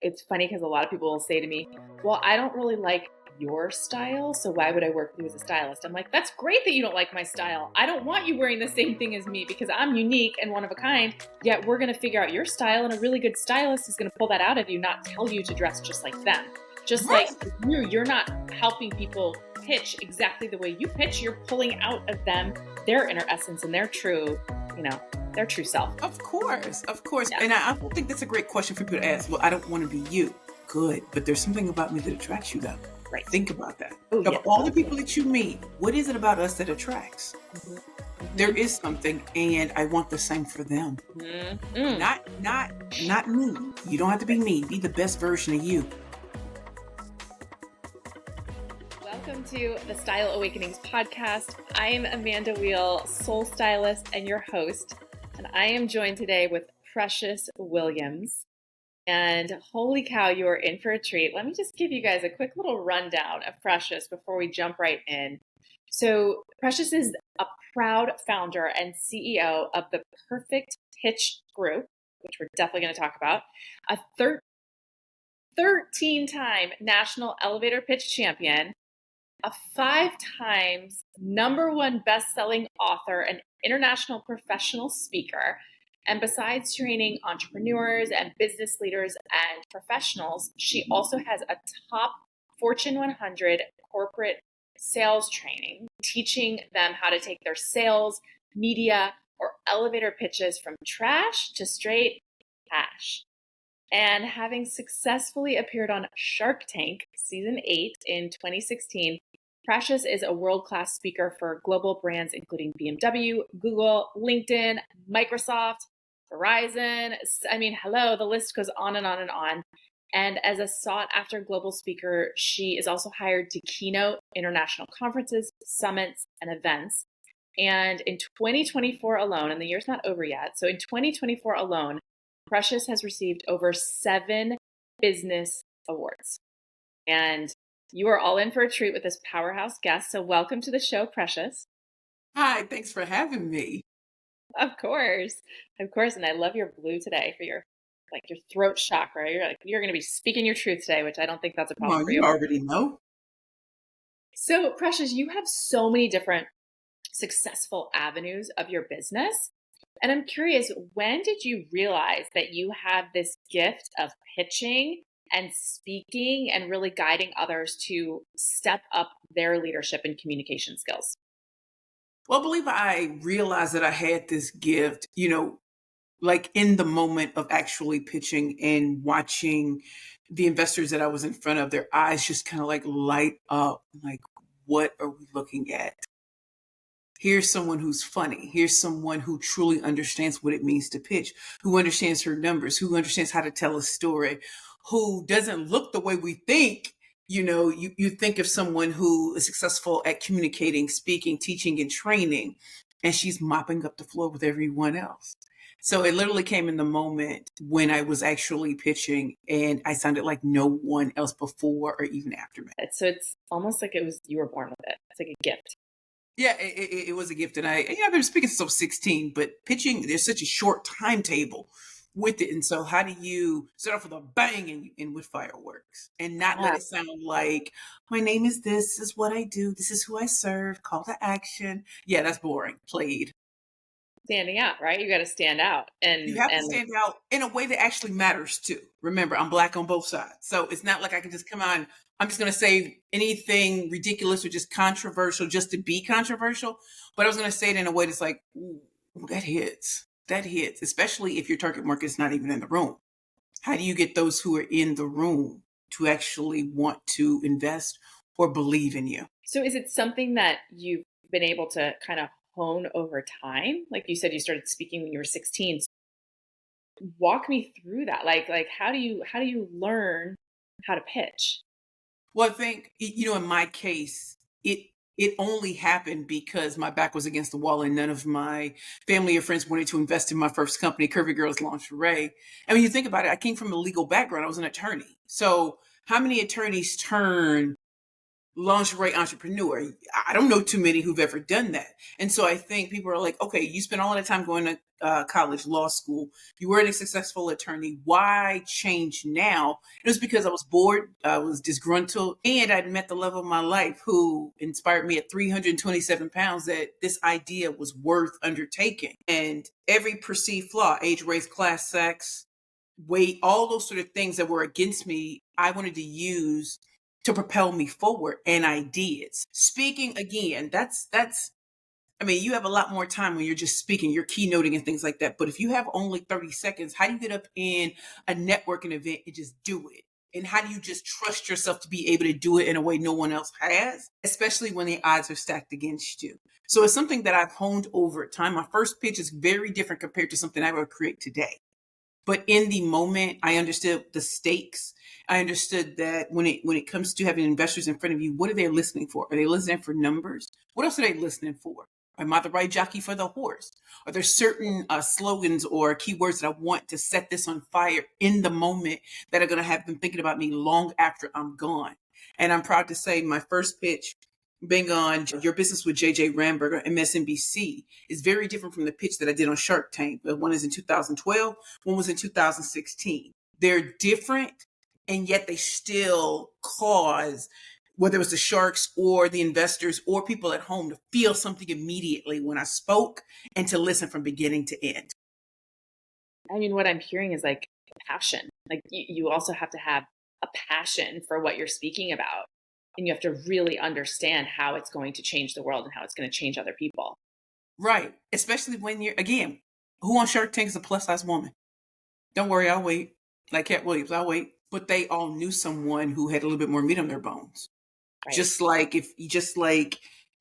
it's funny because a lot of people will say to me, well, I don't really like your style, so why would I work with you as a stylist? I'm like, that's great that you don't like my style. I don't want you wearing the same thing as me because I'm unique and one of a kind, yet we're going to figure out your style, and a really good stylist is going to pull that out of you, not tell you to dress just like them. Just like Right. you're not helping people pitch exactly the way you pitch, you're pulling out of them their inner essence and their true, you know, their true self. Of course. Of course. Yeah. And I don't think that's a great question for people to ask. Well, I don't want to be you. Good. But there's something about me that attracts you, though. Right. Think about that. Oh, Of yeah. all the people that you meet, what is it about us that attracts? Mhm. There Mhm. is something, and I want the same for them. Mhm. Not me. You don't have to be me. Be the best version of you. Welcome to the Style Awakenings podcast. I am Amanda Wheel, soul stylist and your host, and I am joined today with Precious Williams. And holy cow, you are in for a treat. Let me just give you guys a quick little rundown of Precious before we jump right in. So, Precious is a proud founder and CEO of the Perfect Pitch Group, which we're definitely going to talk about, a 13-time national elevator pitch champion, a 5 times number one best-selling author and international professional speaker. And besides training entrepreneurs and business leaders and professionals, she also has a top Fortune 100 corporate sales training, teaching them how to take their sales, media, or elevator pitches from trash to straight cash. And having successfully appeared on Shark Tank season 8 in 2016, Precious is a world-class speaker for global brands including BMW, Google, LinkedIn, Microsoft, Verizon. I mean, hello, the list goes on and on and on. And as a sought-after global speaker, she is also hired to keynote international conferences, summits, and events. And in 2024 alone, and the year's not over yet, so in 2024 alone, Precious has received over 7 business awards. And you are all in for a treat with this powerhouse guest. So welcome to the show, Precious. Hi, thanks for having me. Of course. Of course. And I love your blue today for your your throat chakra. You're gonna be speaking your truth today, which I don't think that's a Come problem on, for you you. already know. So Precious, you have so many different successful avenues of your business. And I'm curious, when did you realize that you have this gift of pitching and speaking and really guiding others to step up their leadership and communication skills? Well, I believe I realized that I had this gift, like in the moment of actually pitching and watching the investors that I was in front of, their eyes just kind of like light up. Like, what are we looking at? Here's someone who's funny. Here's someone who truly understands what it means to pitch, who understands her numbers, who understands how to tell a story, who doesn't look the way we think. You think of someone who is successful at communicating, speaking, teaching, and training, and she's mopping up the floor with everyone else. So it literally came in the moment when I was actually pitching and I sounded like no one else before or even after me. So it's almost like you were born with it. It's like a gift. Yeah, it was a gift, and I've been speaking since I was 16. But pitching, there's such a short timetable with it, and so how do you start off with a bang and with fireworks, and not let Yeah. it sound like my name is this is what I do, this is who I serve, call to action. Yeah, that's boring. Played. Standing out, right? You got to stand out. You And have to and stand out in a way that actually matters too. Remember, I'm black on both sides. So it's not like I can just come on, I'm just going to say anything ridiculous or just controversial just to be controversial. But I was going to say it in a way that's like, ooh, that hits. That hits, especially if your target market is not even in the room. How do you get those who are in the room to actually want to invest or believe in you? so is it something that you've been able to kind of hone over time? Like you said, you started speaking when you were 16. Walk me through that. Like how do you learn how to pitch? Well, I think, in my case, it only happened because my back was against the wall and none of my family or friends wanted to invest in my first company, Curvy Girls Lingerie. And when you think about it, I came from a legal background. I was an attorney. So how many attorneys turn lingerie entrepreneur. I don't know too many who've ever done that. And so I think people are like, okay, you spent all of the time going to college, law school. You were a successful attorney. Why change now? It was because I was bored, I was disgruntled, and I'd met the love of my life who inspired me at 327 pounds that this idea was worth undertaking. And every perceived flaw, age, race, class, sex, weight, all those sort of things that were against me, I wanted to use to propel me forward, and I did. Speaking again, that's I mean, you have a lot more time when you're just speaking, you're keynoting and things like that. But if you have only 30 seconds, how do you get up in a networking event and just do it? And how do you just trust yourself to be able to do it in a way no one else has, especially when the odds are stacked against you? So it's something that I've honed over time. My first pitch is very different compared to something I would create today. But in the moment, I understood the stakes. I understood that when it comes to having investors in front of you, what are they listening for? Are they listening for numbers? What else are they listening for? Am I the right jockey for the horse? Are there certain slogans or keywords that I want to set this on fire in the moment that are going to have them thinking about me long after I'm gone? And I'm proud to say my first pitch being on Your Business with JJ Ramberg on MSNBC is very different from the pitch that I did on Shark Tank. One is in 2012, one was in 2016. They're different, and yet they still cause, whether it was the sharks or the investors or people at home, to feel something immediately when I spoke and to listen from beginning to end. I mean, what I'm hearing is like passion. Like you also have to have a passion for what you're speaking about. And you have to really understand how it's going to change the world and how it's going to change other people. Right. Especially when you're, again, who on Shark Tank is a plus size woman? Don't worry, I'll wait. Like Cat Williams, I'll wait. But they all knew someone who had a little bit more meat on their bones. Right. Just like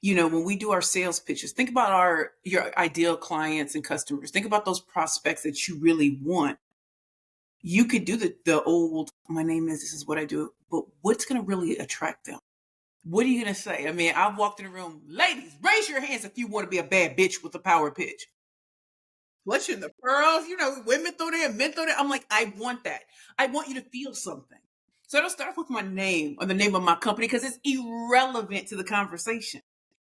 when we do our sales pitches, think about your ideal clients and customers. Think about those prospects that you really want. You could do the old, my name is, this is what I do, but what's going to really attract them? What are you going to say? I mean, I've walked in the room, ladies, raise your hands if you want to be a bad bitch with a power pitch. Clutching the pearls, women throw their men throw their. I'm like, I want that. I want you to feel something. So I don't start with my name or the name of my company because it's irrelevant to the conversation.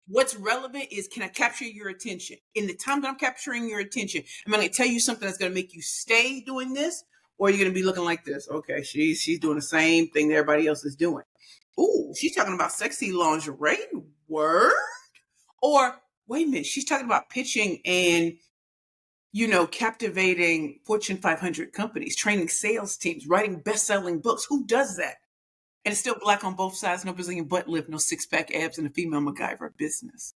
What's relevant is, can I capture your attention? In the time that I'm capturing your attention, am I going to tell you something that's going to make you stay doing this? Or are you going to be looking like this? Okay, she's doing the same thing that everybody else is doing. Ooh, she's talking about sexy lingerie. Word? Or wait a minute, she's talking about pitching and captivating Fortune 500 companies, training sales teams, writing best-selling books. Who does that? And it's still black on both sides, no Brazilian butt lift, no six-pack abs, and a female MacGyver business.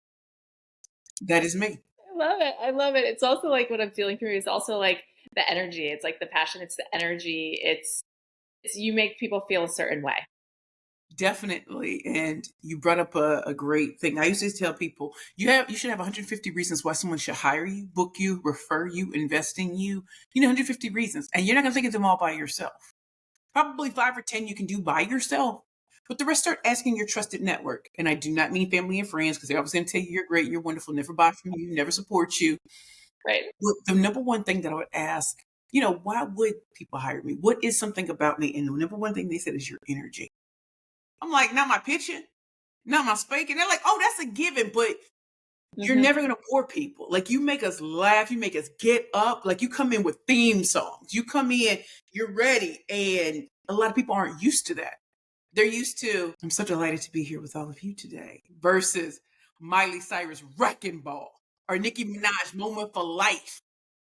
That is me. I love it. I love it. It's also like what I'm feeling through is also like the energy. It's like the passion. It's the energy. It's you make people feel a certain way. Definitely. And you brought up a great thing. I used to tell people you should have 150 reasons why someone should hire you, book you, refer you, invest in you. 150 reasons. And you're not going to think of them all by yourself. Probably 5 or 10 you can do by yourself. But the rest, start asking your trusted network. And I do not mean family and friends, because they're always going to tell you you're great, you're wonderful, never buy from you, never support you. Right. But the number one thing that I would ask, why would people hire me? What is something about me? And the number one thing they said is your energy. I'm like, not my pitching, not my spanking. They're like, oh, that's a given, but you're never going to bore people. Like, you make us laugh. You make us get up. Like, you come in with theme songs. You come in, you're ready. And a lot of people aren't used to that. They're used to, I'm so delighted to be here with all of you today, versus Miley Cyrus Wrecking Ball or Nicki Minaj Moment for Life.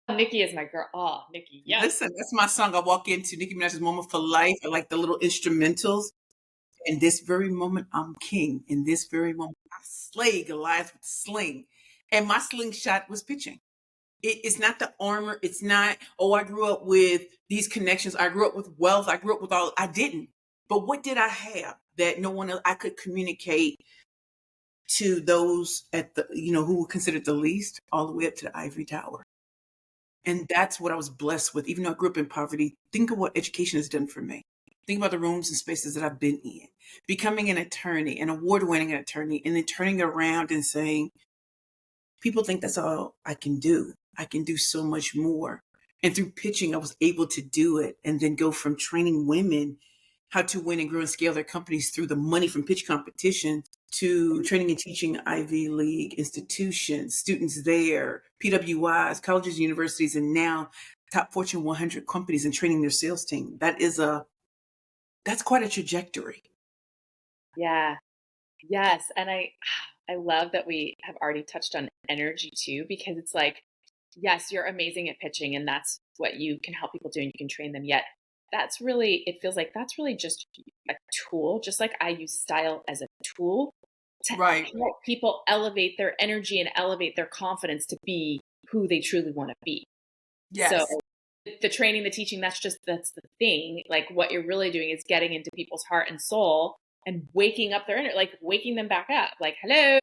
Nicki is my girl. Oh, Nicki, yes. Listen, that's my song I walk into, Nicki Minaj's Moment for Life. I like the little instrumentals. In this very moment, I'm king. In this very moment, I slay Goliath with sling. And my slingshot was pitching. It's not the armor. It's not, I grew up with these connections. I grew up with wealth. I grew up with all. I didn't. But what did I have that no one else, I could communicate to those at the, who were considered the least, all the way up to the ivory tower? And that's what I was blessed with. Even though I grew up in poverty, think of what education has done for me. Think about the rooms and spaces that I've been in. Becoming an attorney, an award-winning attorney, and then turning around and saying, people think that's all I can do. I can do so much more. And through pitching, I was able to do it and then go from training women how to win and grow and scale their companies through the money from pitch competition to training and teaching Ivy League institutions, students there, PWIs, colleges, universities, and now top Fortune 100 companies and training their sales team. That's quite a trajectory. Yeah. Yes. And I love that we have already touched on energy too, because it's like, yes, you're amazing at pitching and that's what you can help people do and you can train them. Yet that's really, it feels like that's really just a tool, just like I use style as a tool to Right. help people elevate their energy and elevate their confidence to be who they truly want to be. So Yes. the training, the teaching, that's the thing. Like what you're really doing is getting into people's heart and soul and waking up their inner, like waking them back up. Like, hello.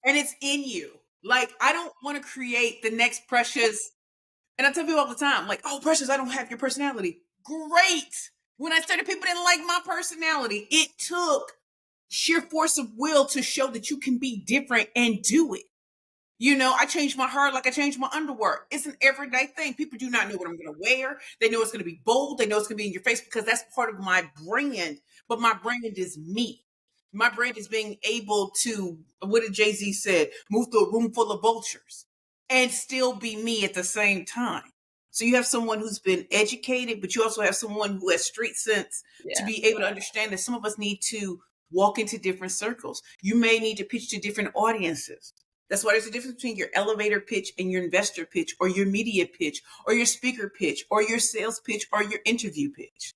And it's in you. Like, I don't want to create the next Precious. And I tell people all the time, like, oh, Precious, I don't have your personality. Great. When I started, people didn't like my personality. It took sheer force of will to show that you can be different and do it. I changed my hair like I changed my underwear. It's an everyday thing. People do not know what I'm going to wear. They know it's going to be bold. They know it's going to be in your face because that's part of my brand. But my brand is me. My brand is being able to, what did Jay-Z said, move through a room full of vultures and still be me at the same time. So you have someone who's been educated, but you also have someone who has street sense to Yeah. be able to understand that some of us need to walk into different circles. You may need to pitch to different audiences. That's why there's a difference between your elevator pitch and your investor pitch or your media pitch or your speaker pitch or your sales pitch or your interview pitch.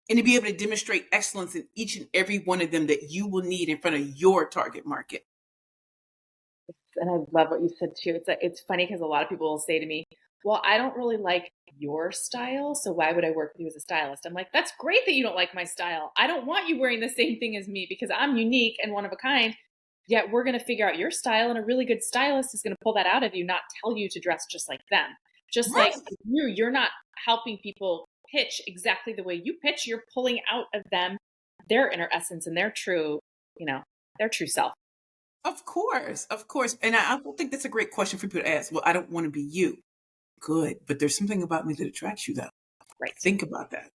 And to be able to demonstrate excellence in each and every one of them that you will need in front of your target market. And I love what you said too. It's funny because a lot of people will say to me, "Well, I don't really like your style, so why would I work with you as a stylist?" I'm like, "That's great that you don't like my style. I don't want you wearing the same thing as me because I'm unique and one of a kind. Yet we're going to figure out your style, and a really good stylist is going to pull that out of you, not tell you to dress just like them. Just like Right. you're not helping people pitch exactly the way you pitch. You're pulling out of them their inner essence and you know, their true self." Of course. Of course. And I don't think that's a great question for people to ask. Well, I don't want to be you. Good. But there's something about me that attracts you, though. Right. Think about that.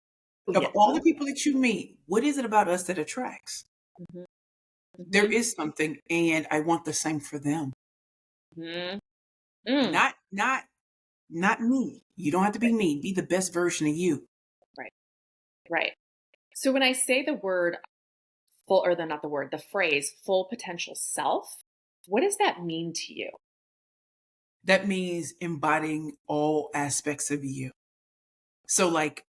Oh, Of yeah. all the people that you meet, what is it about us that attracts? Mhm. There Mhm. is something, and I want the same for them. Mhm. Mm. Not me. You don't have to be Right, me. Be the best version of you. right, right. So when I say the word not the word, the phrase full potential self, what does that mean to you? That means embodying all aspects of you. So, like,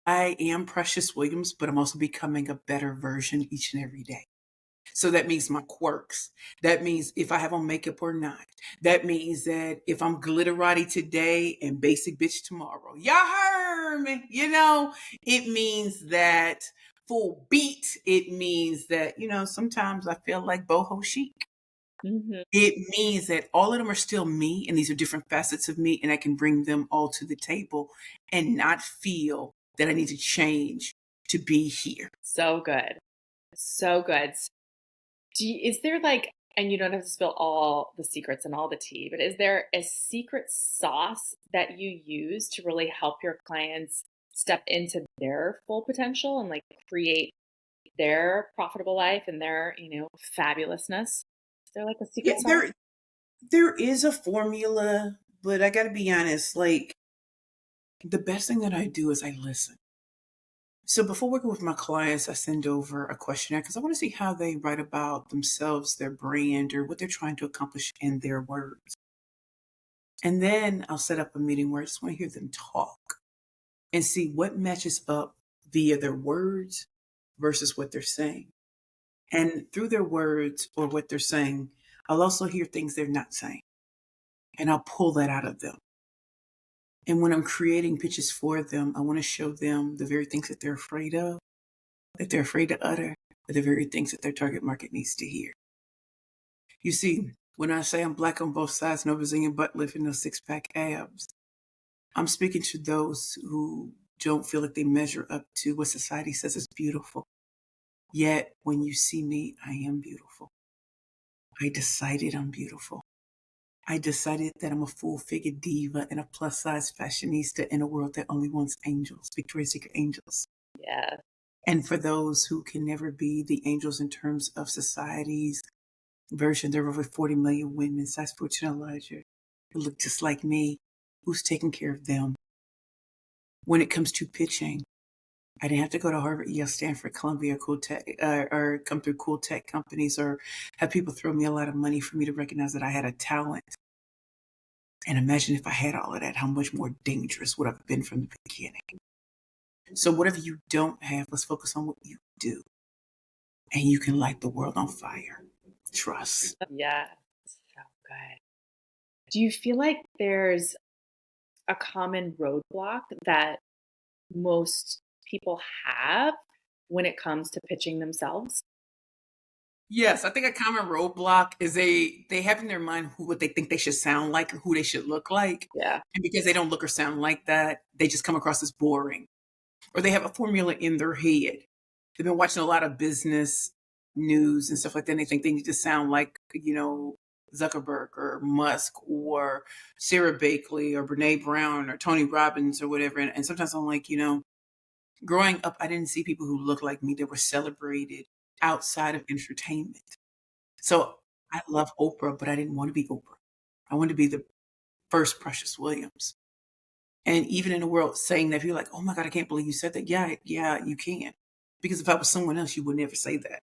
I am Precious Williams, but I'm also becoming a better version each and every day. So that means my quirks. That means if I have on makeup or not. That means that if I'm glitterati today and basic bitch tomorrow. Y'all heard me. It means that full beat. It means that, sometimes I feel like boho chic. Mhm. It means that all of them are still me, and these are different facets of me, and I can bring them all to the table and not feel that I need to change to be here. So good. So good. Is there like, and you don't have to spill all the secrets and all the tea, but is there a secret sauce that you use to really help your clients step into their full potential and like create their profitable life and their, fabulousness? Is there like a Yeah, secret sauce? there is a formula, but I got to be honest, like the best thing that I do is I listen. So before working with my clients, I send over a questionnaire because I want to see how they write about themselves, their brand, or what they're trying to accomplish in their words. And then I'll set up a meeting where I just want to hear them talk and see what matches up via their words versus what they're saying. And through their words or what they're saying, I'll also hear things they're not saying, and I'll pull that out of them. And when I'm creating pitches for them, I want to show them the very things that they're afraid of, that they're afraid to utter, or the very things that their target market needs to hear. You see, when I say I'm black on both sides, no Brazilian butt lift and no six pack abs, I'm speaking to those who don't feel like they measure up to what society says is beautiful. Yet, when you see me, I am beautiful. I decided I'm beautiful. I decided that I'm a full-figure diva and a plus-size fashionista in a world that only wants angels, Victoria's Secret angels. Yeah. And for those who can never be the angels in terms of society's version, there are over 40 million women, size 14 or larger, who look just like me. Who's taking care of them? When it comes to pitching, I didn't have to go to Harvard, Yale, Stanford, Columbia, cool tech, or come through cool tech companies, or have people throw me a lot of money for me to recognize that I had a talent. And imagine if I had all of that, how much more dangerous would I've been from the beginning. So whatever you don't have, let's focus on what you do, and you can light the world on fire. Trust. Yeah. So good. Do you feel like there's a common roadblock that most people have when it comes to pitching themselves? Yes, I think a common roadblock is they have in their mind who what they think they should sound like or who they should look like. Yeah. And because they don't look or sound like that, they just come across as boring. Or they have a formula in their head. They've been watching a lot of business news and stuff like that, and they think they need to sound like, Zuckerberg or Musk or Sarah Bakley or Brene Brown or Tony Robbins or whatever. And sometimes I'm like, growing up, I didn't see people who looked like me that were celebrated outside of entertainment. So I love Oprah, but I didn't want to be Oprah. I wanted to be the first Precious Williams. And even in the world saying that, you're like, oh my God, I can't believe you said that. Yeah, yeah, you can. Because if I was someone else, you would never say that.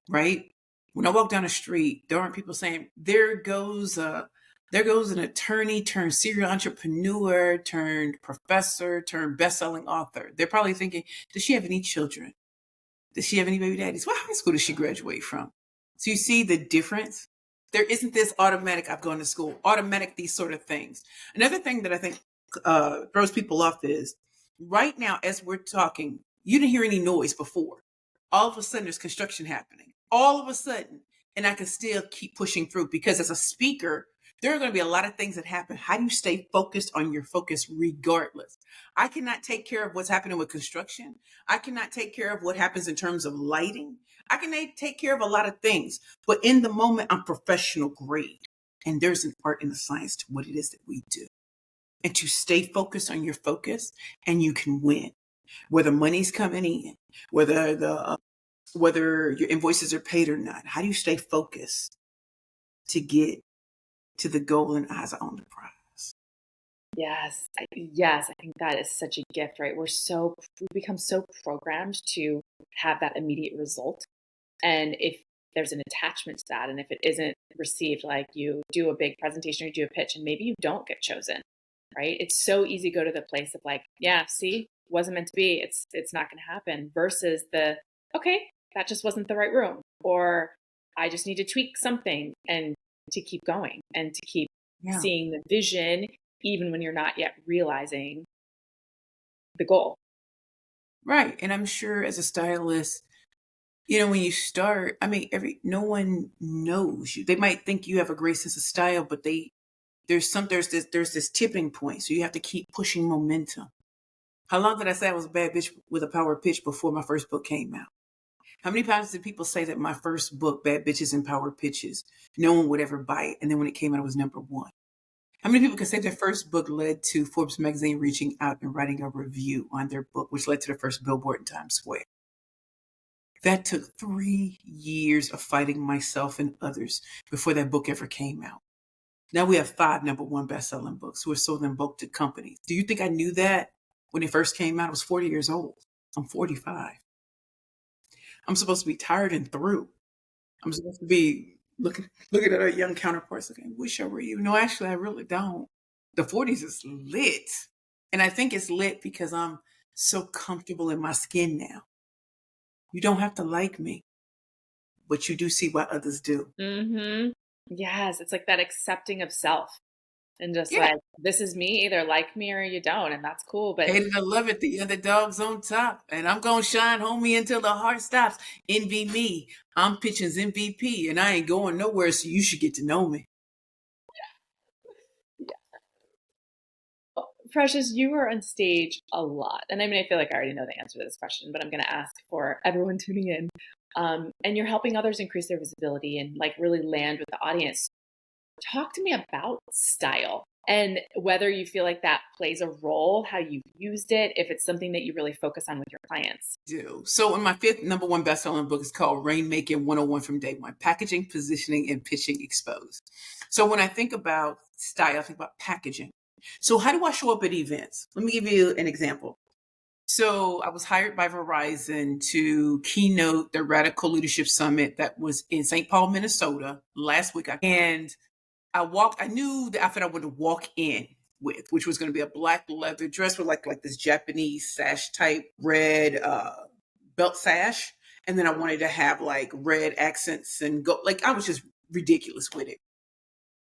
Right? When I walk down the street, there aren't people saying, there goes an attorney turned serial entrepreneur turned professor turned best-selling author. They're probably thinking, does she have any children? Does she have any baby daddies? What high school did she graduate from? So you see the difference? There isn't this automatic, I've gone to school, automatic, these sort of things. Another thing that I think throws people off is right now, as we're talking, you didn't hear any noise before. All of a sudden, there's construction happening. All of a sudden, and I can still keep pushing through because as a speaker, there are going to be a lot of things that happen. How do you stay focused on your focus regardless? I cannot take care of what's happening with construction. I cannot take care of what happens in terms of lighting. I can take care of a lot of things, but in the moment, I'm professional grade. And there's an art and a science to what it is that we do. And to stay focused on your focus, and you can win. Whether money's coming in, whether your invoices are paid or not. How do you stay focused to get to the goal and eyes on the prize? Yes, I think that is such a gift, right? We become so programmed to have that immediate result. And if there's an attachment to that, and if it isn't received, like you do a big presentation or you do a pitch and maybe you don't get chosen, right? It's so easy to go to the place of like, yeah, see, wasn't meant to be. It's not going to happen versus okay, that just wasn't the right room, or I just need to tweak something, and to keep going and to keep Yeah. seeing the vision, even when you're not yet realizing the goal. Right. And I'm sure as a stylist, when you start, I mean, no one knows you. They might think you have a great sense of style, but there's this tipping point. So you have to keep pushing momentum. How long did I say I was a bad bitch with a power pitch before my first book came out? How many times did people say that my first book, Bad Bitches and Power Pitches, no one would ever buy it? And then when it came out, it was number one. How many people can say their first book led to Forbes magazine reaching out and writing a review on their book, which led to the first billboard in Times Square? That took 3 years of fighting myself and others before that book ever came out. Now we have 5 number one best-selling books who are sold in bulk to companies. Do you think I knew that when it first came out? I was 40 years old. I'm 45. I'm supposed to be tired and through. I'm supposed to be looking at our young counterparts looking, wish I were you. No, actually, I really don't. The 40s is lit. And I think it's lit because I'm so comfortable in my skin now. You don't have to like me, but you do see what others do. Mm-hmm. Yes, it's like that accepting of self and just Yeah. like, this is me, either like me or you don't, and that's cool. But Hate it or love it, the underdog's on top. And I'm going to shine, homie, until the heart stops. Envy me. I'm pitching's MVP, and I ain't going nowhere, so you should get to know me. Precious, you are on stage a lot. And I mean, I feel like I already know the answer to this question, but I'm going to ask for everyone tuning in. And you're helping others increase their visibility and like really land with the audience. Talk to me about style and whether you feel like that plays a role, how you've used it, if it's something that you really focus on with your clients. Do. So in my fifth number one best-selling book is called Rainmaking 101 from Day One, Packaging, Positioning, and Pitching Exposed. So when I think about style, I think about packaging. So how do I show up at events? Let me give you an example. So I was hired by Verizon to keynote the Radical Leadership Summit that was in St. Paul, Minnesota last week. And I knew the outfit I wanted to walk in with, which was going to be a black leather dress with like this Japanese sash type red belt sash. And then I wanted to have like red accents and go, like I was just ridiculous with it.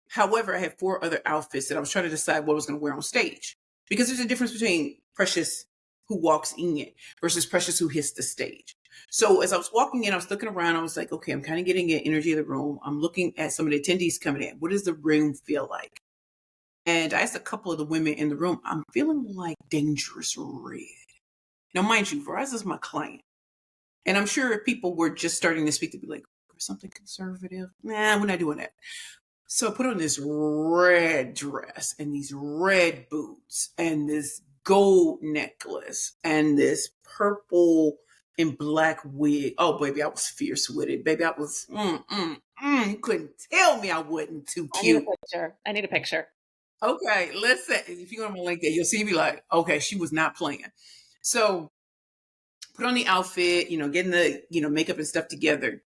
However, I had 4 other outfits that I was trying to decide what I was going to wear on stage, because there's a difference between Precious who walks in versus Precious who hits the stage. So as I was walking in, I was looking around. I was like, okay, I'm kind of getting an energy of the room. I'm looking at some of the attendees coming in. What does the room feel like? And I asked a couple of the women in the room, I'm feeling like dangerous red. Now, mind you, Verizon is my client. And I'm sure if people were just starting to speak, to be like, something conservative. Nah, we're not doing that. So I put on this red dress and these red boots and this gold necklace and this purple and black wig. Oh, baby, I was fierce with it. Baby, I was, you couldn't tell me I wasn't too I need a cute. picture. I need a picture. Okay, listen, if you go on my link there, you'll see me like, okay, she was not playing. So put on the outfit, getting the, makeup and stuff together.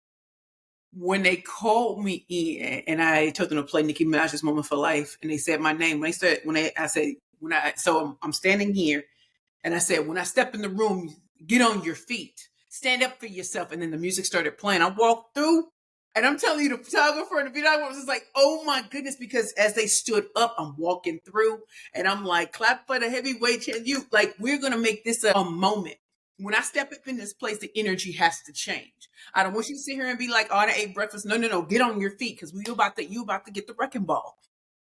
When they called me in and I told them to play Nicki Minaj's Moment for Life, and they said my name, I'm standing here and I said, when I step in the room, get on your feet, stand up for yourself. And then the music started playing. I walked through, and I'm telling you, the photographer and the videographer was just like, oh my goodness, because as they stood up, I'm walking through and I'm like, clap for the heavyweight champ. We're going to make this a moment. When I step up in this place, the energy has to change. I don't want you to sit here and be like, oh, I ate breakfast. No. Get on your feet, because you about to get the wrecking ball.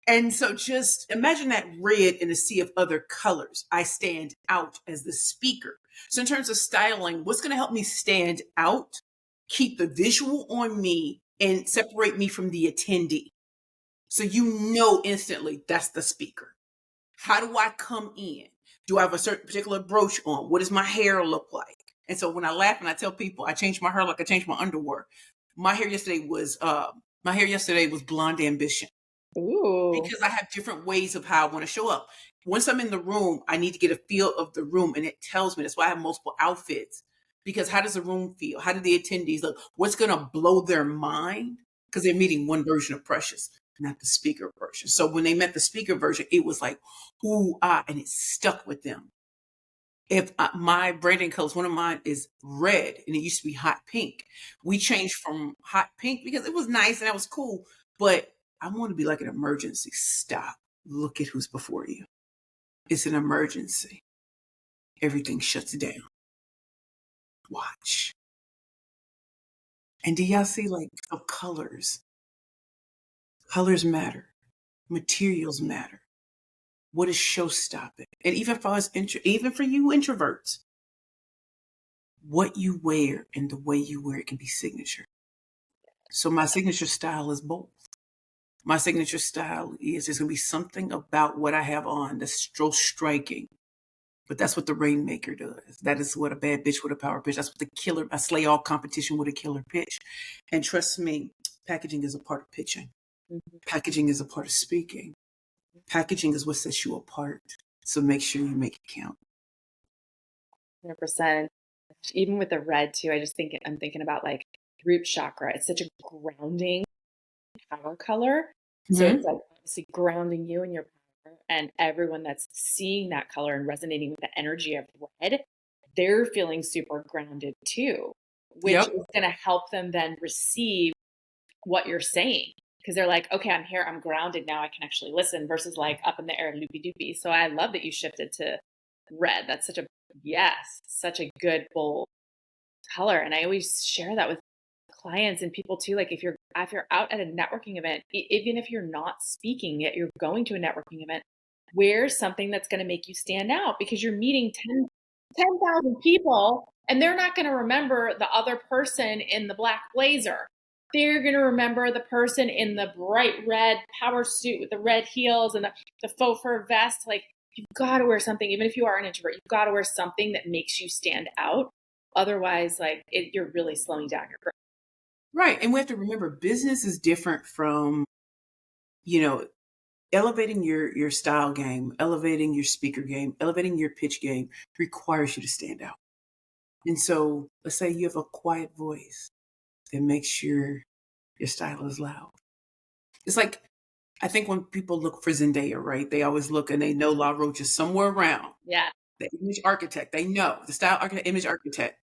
And so just imagine that red in a sea of other colors. I stand out as the speaker. So in terms of styling, what's going to help me stand out, keep the visual on me, and separate me from the attendee? So instantly that's the speaker. How do I come in? Do I have a certain particular brooch on? What does my hair look like? And so when I laugh and I tell people I changed my hair like I changed my underwear. My hair yesterday was blonde ambition. Ooh. Because I have different ways of how I want to show up. Once I'm in the room, I need to get a feel of the room, and it tells me. That's why I have multiple outfits. Because how does the room feel? How do the attendees look? What's going to blow their mind? Because they're meeting one version of Precious, not the speaker version. So when they met the speaker version, it was like, ooh, and it stuck with them. If my branding colors, one of mine is red, and it used to be hot pink. We changed from hot pink because it was nice and that was cool, but I want to be like an emergency. Stop. Look at who's before you. It's an emergency. Everything shuts down. Watch. And do y'all see colors? Colors matter. Materials matter. What is show stopping? And even for us, even for you introverts, what you wear and the way you wear it can be signature. So my signature style is bold. My signature style is there's going to be something about what I have on that's so striking. But that's what the Rainmaker does. That is what a bad bitch with a power pitch. That's what I slay all competition with a killer pitch. And trust me, packaging is a part of pitching. Mm-hmm. Packaging is a part of speaking. Packaging is what sets you apart. So make sure you make it count. 100%. Even with the red too, I'm thinking about like root chakra. It's such a grounding power color. Mm-hmm. So it's like obviously grounding you in your power, and everyone that's seeing that color and resonating with the energy of red, they're feeling super grounded too, which is going to help them then receive what you're saying. Because they're like, okay, I'm here, I'm grounded now, I can actually listen, versus like up in the air, loopy doopy. So I love that you shifted to red. That's such a good, bold color. And I always share that with clients and people too. Like if you're out at a networking event, even if you're not speaking yet, you're going to a networking event, wear something that's going to make you stand out, because you're meeting 10,000 people and they're not going to remember the other person in the black blazer. they're going to remember the person in the bright red power suit with the red heels and the faux fur vest. Like, you've got to wear something, even if you are an introvert, you've got to wear something that makes you stand out. Otherwise, you're really slowing down your growth. Right. And we have to remember business is different from, you know, elevating your style game, elevating your speaker game, elevating your pitch game requires you to stand out. And so let's say you have a quiet voice that makes your style is loud. It's like I think when people look for Zendaya, right? They always look and they know La Roche is somewhere around. Yeah. The image architect, they know the style architect, image architect.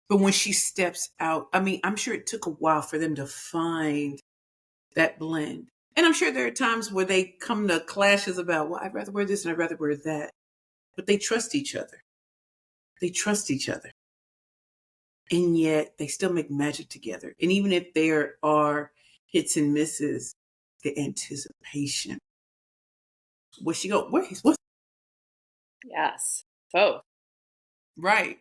But when she steps out, I mean, I'm sure it took a while for them to find that blend. And I'm sure there are times where they come to clashes about, well, I'd rather wear this and I'd rather wear that. But they trust each other. They trust each other. And yet they still make magic together. And even if there are hits and misses, the anticipation. Where she go? What's Yes. Both. right?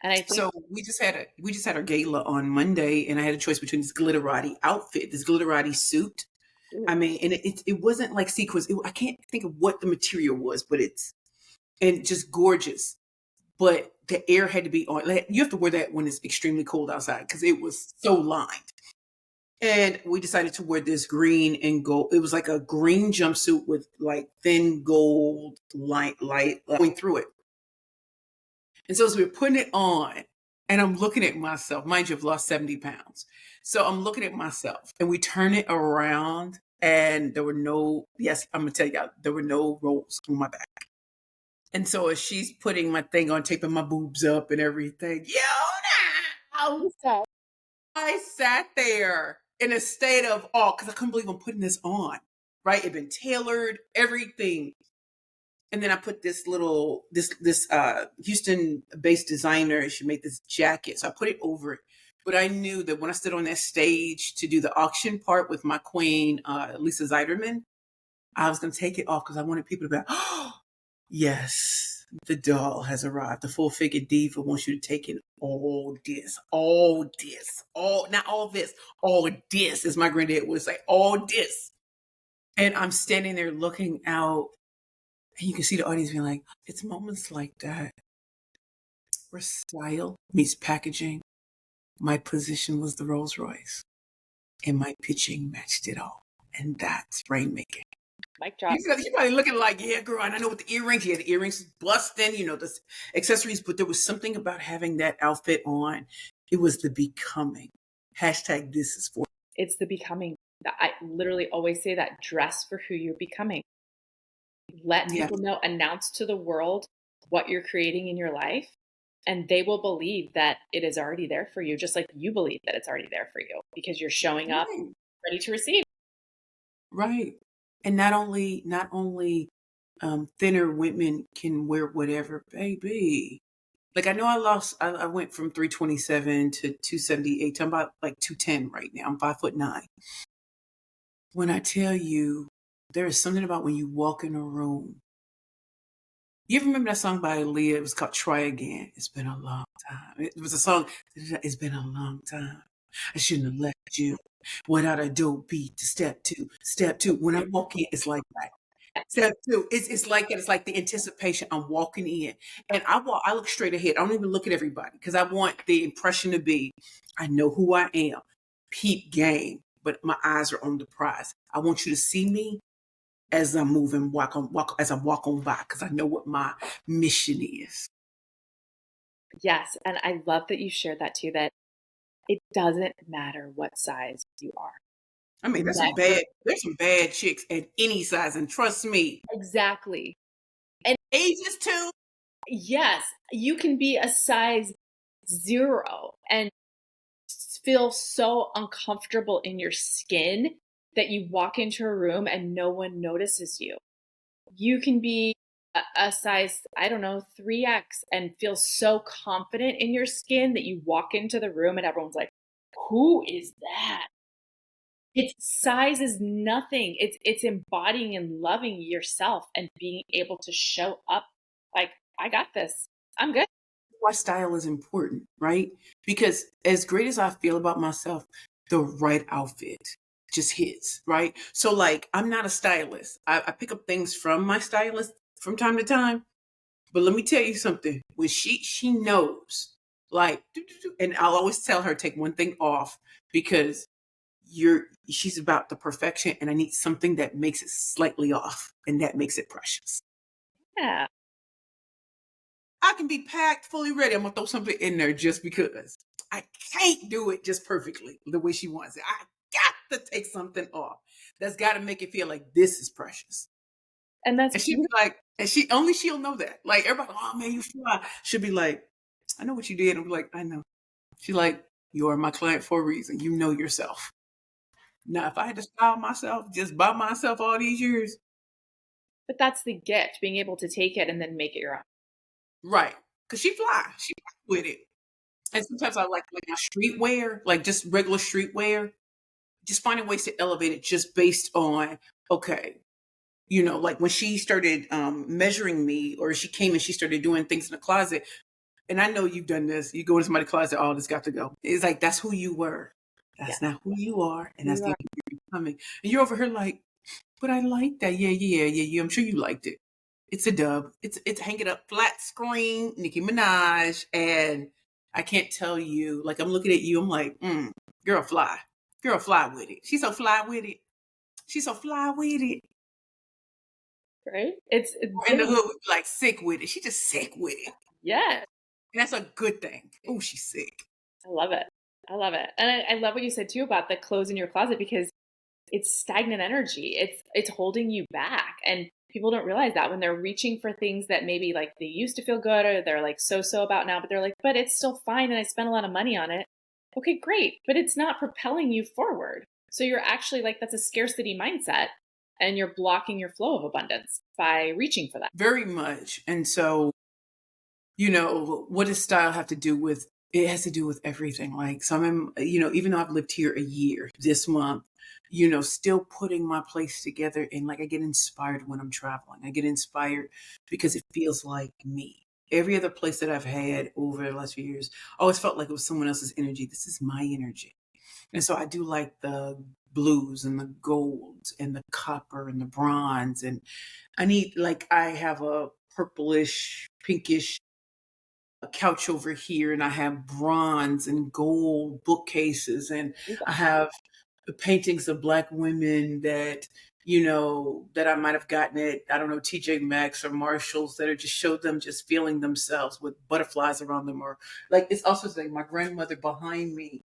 And I think So we just had our gala on Monday, and I had a choice between this glitterati outfit, this glitterati suit. I mean, and it wasn't like sequins. I can't think of what the material was, but it's and just gorgeous. But the air had to be on. Like, you have to wear that when it's extremely cold outside because it was so lined. And we decided to wear this green and gold. It was like a green jumpsuit with like thin gold light going through it. And so as we were putting it on, and I'm looking at myself, mind you, I've lost 70 pounds. So I'm looking at myself, and we turn it around, and there were no, yes, I'm gonna tell y'all, there were no rolls on my back. And so as she's putting my thing on, taping my boobs up and everything, now I sat there in a state of awe because I couldn't believe I'm putting this on. Right? It'd been tailored, everything. And then I put this little this Houston based designer. She made this jacket, so I put it over it. But I knew that when I stood on that stage to do the auction part with my queen, Lisa Zeiderman, I was going to take it off because I wanted people to be like, oh, yes, the doll has arrived. The full figure diva wants you to take in all this, not all this, all this, as my granddad would say, all this. And I'm standing there looking out, and you can see the audience being like, it's moments like that where style meets packaging. My position was the Rolls Royce, and my pitching matched it all. And that's rainmaking. Mic drop. You're probably looking like, yeah, girl, and I know with the earrings, yeah, the earrings busting, the accessories, but there was something about having that outfit on. It was the becoming. Hashtag this is for. It's the becoming. I literally always say that, dress for who you're becoming. Let people know, announce to the world what you're creating in your life, and they will believe that it is already there for you, just like you believe that it's already there for you because you're showing up ready to receive. Right. And not only thinner women can wear whatever, baby. Like I know I went from 327 to 278. I'm about like 210 right now. I'm 5'9". When I tell you, there is something about when you walk in a room. You ever remember that song by Aaliyah? It was called Try Again. It's been a long time. It was a song, it's been a long time. I shouldn't have left you without a dope beat to step two. Step two. When I walk in, it's like that. Step two. It's like that. It's like the anticipation. I'm walking in. And I look straight ahead. I don't even look at everybody because I want the impression to be, I know who I am. Peep game. But my eyes are on the prize. I want you to see me as I'm moving, as I walk on by, because I know what my mission is. Yes, and I love that you shared that too, that it doesn't matter what size you are. I mean, there's some bad chicks at any size, and trust me. Exactly. And ages too. Yes, you can be a size 0 and feel so uncomfortable in your skin that you walk into a room and no one notices you. You can be a size, I don't know, 3X and feel so confident in your skin that you walk into the room and everyone's like, who is that? Its size is nothing. It's embodying and loving yourself and being able to show up like, I got this. I'm good. Why style is important, right? Because as great as I feel about myself, the right outfit just hits, right? So like I'm not a stylist. I pick up things from my stylist from time to time. But let me tell you something. When she knows, like, and I'll always tell her take one thing off because she's about the perfection, and I need something that makes it slightly off, and that makes it precious. Yeah. I can be packed, fully ready. I'm gonna throw something in there just because. I can't do it just perfectly the way she wants it. I got to take something off. That's got to make it feel like this is precious. And that's And she'd be like, and she'll know that. Like everybody, oh man, you fly. She'll be like, I know what you did. I'm like, I know. She's like, you are my client for a reason. You know yourself. Now, if I had to style myself just by myself all these years, but that's the gift, being able to take it and then make it your own. right? Because she fly with it. And sometimes I like my streetwear, like just regular streetwear, just finding ways to elevate it just based on okay, like when she started measuring me, or she came and she started doing things in the closet. And I know you've done this. You go into somebody's closet, oh, this got to go. It's like that's who you were. Yeah. That's not who you are, and Who that's you not are. who you're becoming. And you're over here like, but I like that. Yeah. I'm sure you liked it. It's a dub. It's hang it up flat screen, Nicki Minaj, and I can't tell you. Like I'm looking at you, I'm like, girl, fly, with it. She's so fly with it. She's so fly with it. Right? It's Or in the hood, we be like sick with it. She just sick with it, yes. and that's a good thing. Oh, she's sick. I love it. I love it. And I love what you said too about the clothes in your closet, because it's stagnant energy. It's holding you back. And people don't realize that when they're reaching for things that maybe like they used to feel good or they're like so about now, but they're like, but it's still fine and I spent a lot of money on it. Okay, great. But it's not propelling you forward. So you're actually like, that's a scarcity mindset, and you're blocking your flow of abundance by reaching for that. Very much. And so, what does style have to do with it? Has to do with everything. Like, so even though I've lived here a year this month, still putting my place together. And like, I get inspired when I'm traveling. I get inspired because it feels like me. Every other place that I've had over the last few years always felt like it was someone else's energy. This is my energy. And so I do like the blues and the golds and the copper and the bronze. And I have a purplish, pinkish couch over here, and I have bronze and gold bookcases, and I have the paintings of Black women that, that I might have gotten at, I don't know, TJ Maxx or Marshalls, that are just showed them just feeling themselves with butterflies around them. Or like, it's also like my grandmother behind me,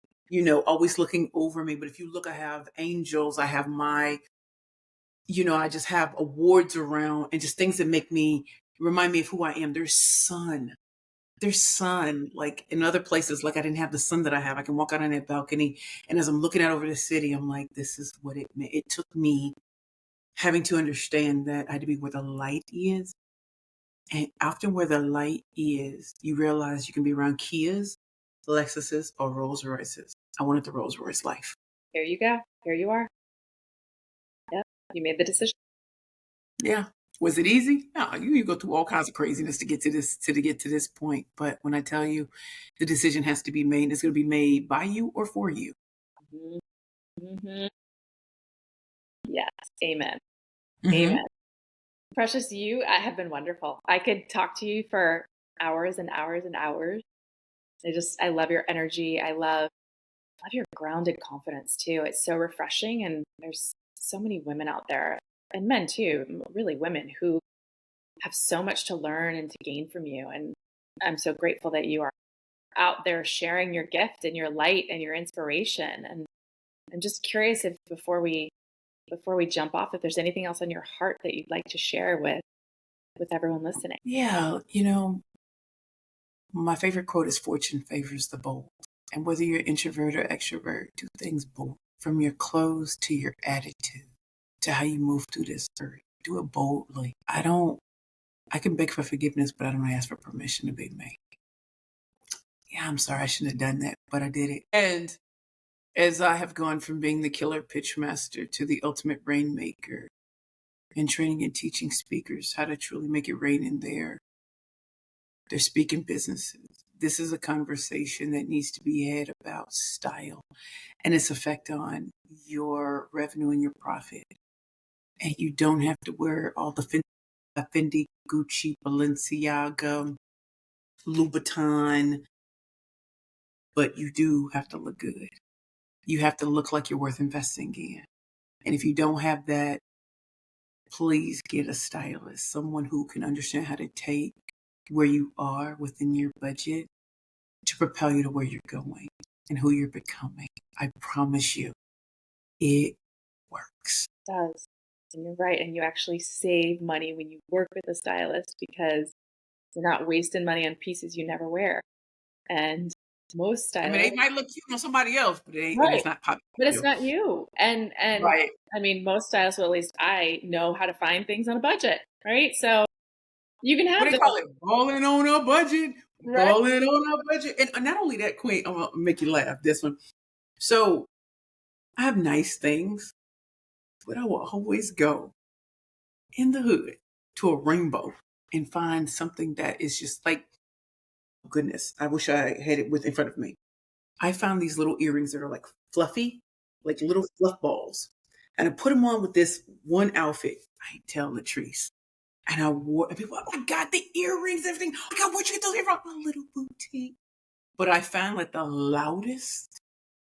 always looking over me. But if you look, I have angels, I have I just have awards around, and just things that remind me of who I am. There's sun, like in other places, like I didn't have the sun that I have. I can walk out on that balcony, and as I'm looking out over the city, I'm like, this is what it meant. It took me having to understand that I had to be where the light is. And often where the light is, you realize you can be around Kias, Lexuses, or Rolls Royces. I wanted the Rolls Royce life. Here you go. Here you are. Yep. You made the decision. Yeah. Was it easy? No, you go through all kinds of craziness to get to this point. But when I tell you the decision has to be made, it's going to be made by you or for you. Mm-hmm. Yes. Amen. Mm-hmm. Amen. Precious, you have been wonderful. I could talk to you for hours and hours and hours. I love your energy. I love your grounded confidence too. It's so refreshing. And there's so many women out there, and men too, really women, who have so much to learn and to gain from you. And I'm so grateful that you are out there sharing your gift and your light and your inspiration. And I'm just curious if before we jump off, if there's anything else on your heart that you'd like to share with everyone listening. Yeah, my favorite quote is fortune favors the bold. And whether you're introvert or extrovert, do things bold. From your clothes to your attitude to how you move through this earth. Do it boldly. I can beg for forgiveness, but I don't ask for permission to be made. Yeah, I'm sorry, I shouldn't have done that, but I did it. And as I have gone from being the killer pitch master to the ultimate rainmaker, and training and teaching speakers how to truly make it rain in their speaking businesses, this is a conversation that needs to be had about style and its effect on your revenue and your profit. And you don't have to wear all the Fendi, Gucci, Balenciaga, Louboutin, but you do have to look good. You have to look like you're worth investing in. And if you don't have that, please get a stylist, someone who can understand how to take where you are within your budget to propel you to where you're going and who you're becoming. I promise you, it works. It does. And you're right. And you actually save money when you work with a stylist because you're not wasting money on pieces you never wear. And most I mean, stylists, it might look cute on somebody else, but it ain't, and right, it's not popular. but it's not you. And Right. I mean, most stylists, well, at least I know how to find things on a budget, right? So you can What have they the call it? Balling on a budget. right. Balling on a budget. And not only that, Queen, I'm gonna make you laugh. This one. So I have nice things, but I will always go in the hood to a Rainbow and find something that is just like, goodness, I wish I had it in front of me. I found these little earrings that are like fluffy, like little fluff balls. And I put them on with this one outfit. I ain't tell Latrice. And I wore, and people, oh my God, the earrings, everything. Oh my God, where'd you get those earrings from? A little boutique. But I found like the loudest,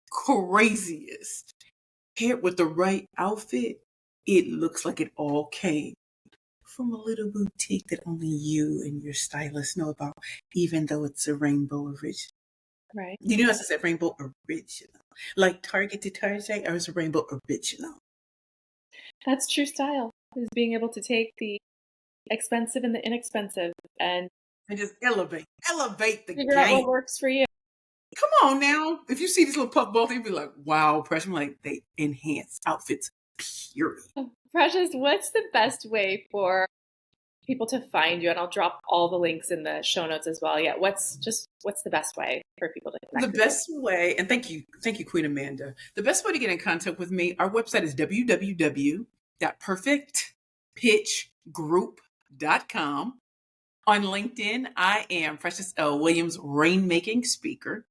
craziest, paired with the right outfit. It looks like it all came from a little boutique that only you and your stylist know about, even though it's a Rainbow original. Right. You know, as I said, Rainbow original. Like Target to Target, or it's a Rainbow original. That's true style, is being able to take the expensive and the inexpensive and And just elevate the figure out game. what works for you. Come on now. If you see these little puff balls, you'd be like, wow, Precious. I'm like, they enhance outfits, period. Precious, what's the best way for people to find you? And I'll drop all the links in the show notes as well. Yeah, what's the best way for people to connect The with you? best way, and thank you, Queen Amanda. The best way to get in contact with me, our website is www.perfectpitchgroup.com. On LinkedIn, I am Precious L. Williams, Rainmaking Speaker.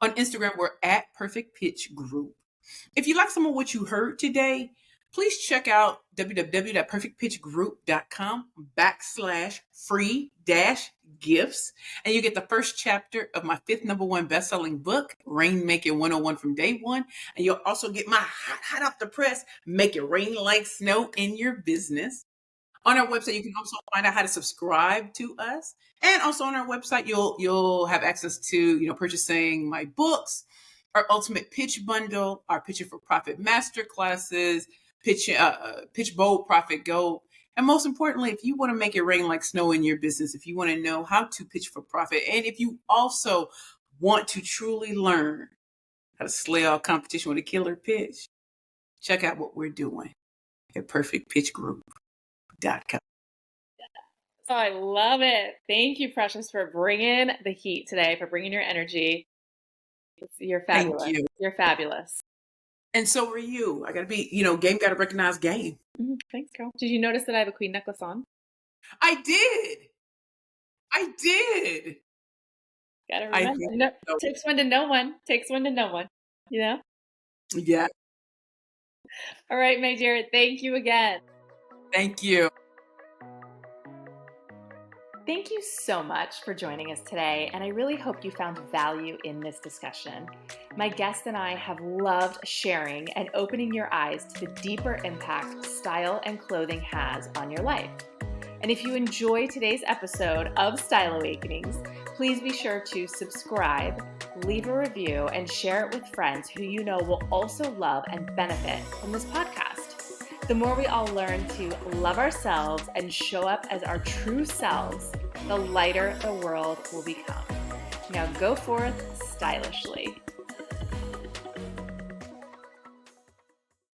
On Instagram, we're at Perfect Pitch Group. If you like some of what you heard today, please check out www.perfectpitchgroup.com/free-gifts. And you get the first chapter of my 5th #1 best-selling book, Rainmaking 101 from Day One. And you'll also get my hot off the press, Make It Rain Like Snow in Your Business. On our website, you can also find out how to subscribe to us. And also on our website, you'll have access to, purchasing my books, our Ultimate Pitch Bundle, our Pitching for Profit Master Classes, Pitch Bold, Profit Go. And most importantly, if you want to make it rain like snow in your business, if you want to know how to pitch for profit, and if you also want to truly learn how to slay all competition with a killer pitch, check out what we're doing at perfectpitchgroup.com. Oh, I love it. Thank you, Precious, for bringing the heat today, for bringing your energy. You're fabulous. Thank you. You're fabulous. And so are you. I got to be, game got to recognize game. Thanks, girl. Did you notice that I have a queen necklace on? I did. Gotta remember. Takes one to know one. Takes one to know one. Yeah. All right, my dear. Thank you again. Thank you. Thank you so much for joining us today, and I really hope you found value in this discussion. My guest and I have loved sharing and opening your eyes to the deeper impact style and clothing has on your life. And if you enjoy today's episode of Style Awakenings, please be sure to subscribe, leave a review, and share it with friends who you know will also love and benefit from this podcast. The more we all learn to love ourselves and show up as our true selves, the lighter the world will become. Now go forth stylishly.